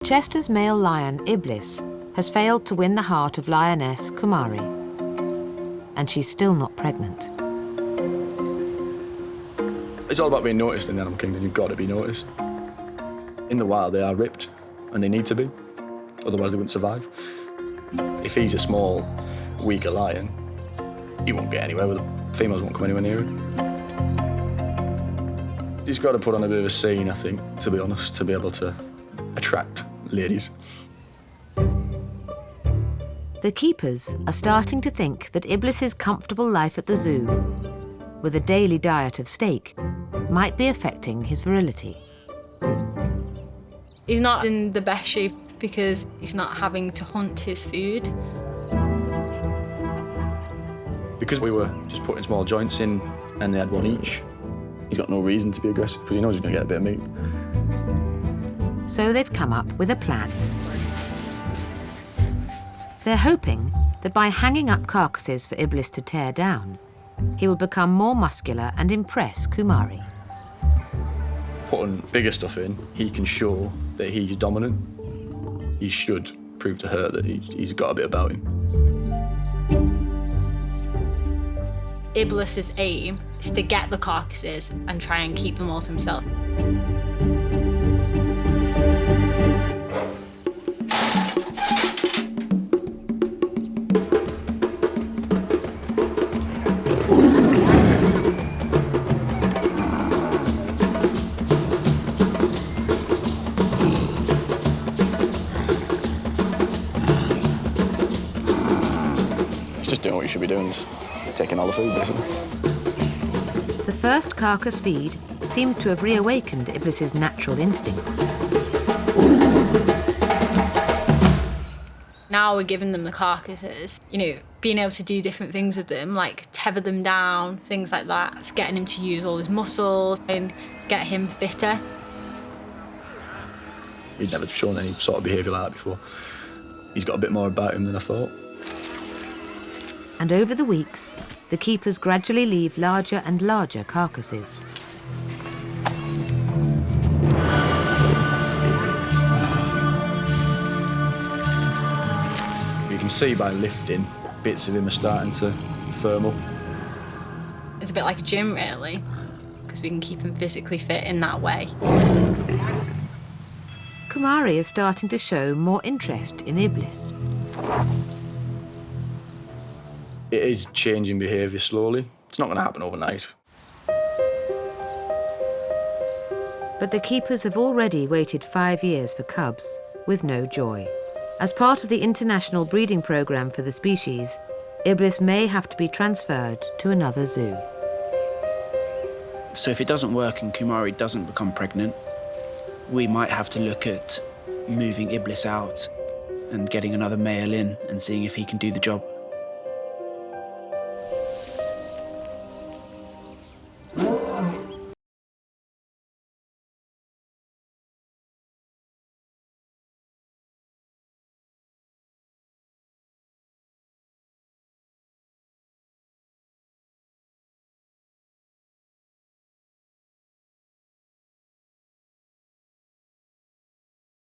Chester's male lion, Iblis, has failed to win the heart of lioness Kumari. And she's still not pregnant. It's all about being noticed in the animal kingdom. You've got to be noticed. In the wild, they are ripped, and they need to be. Otherwise, they wouldn't survive. If he's a small, weaker lion, he won't get anywhere with it. Females won't come anywhere near him. He's got to put on a bit of a scene, I think, to be honest, to be able to attract ladies. The keepers are starting to think that Iblis's comfortable life at the zoo, with a daily diet of steak, might be affecting his virility. He's not in the best shape because he's not having to hunt his food. Because we were just putting small joints in and they had one each, he's got no reason to be aggressive because he knows he's going to get a bit of meat. So they've come up with a plan. They're hoping that by hanging up carcasses for Iblis to tear down, he will become more muscular and impress Kumari. Putting bigger stuff in, he can show that he's dominant. He should prove to her that he's got a bit about him. Iblis's aim is to get the carcasses and try and keep them all to himself. Just doing what you should be doing, just taking all the food, basically. The first carcass feed seems to have reawakened Iblis's natural instincts. Now we're giving them the carcasses, being able to do different things with them, like tether them down, things like that. It's getting him to use all his muscles and get him fitter. He'd never shown any sort of behaviour like that before. He's got a bit more about him than I thought. And over the weeks, the keepers gradually leave larger and larger carcasses. You can see by lifting, bits of him are starting to firm up. It's a bit like a gym, really, because we can keep him physically fit in that way. Kumari is starting to show more interest in Iblis. It is changing behaviour slowly. It's not going to happen overnight. But the keepers have already waited 5 years for cubs, with no joy. As part of the international breeding programme for the species, Iblis may have to be transferred to another zoo. So if it doesn't work and Kumari doesn't become pregnant, we might have to look at moving Iblis out and getting another male in and seeing if he can do the job.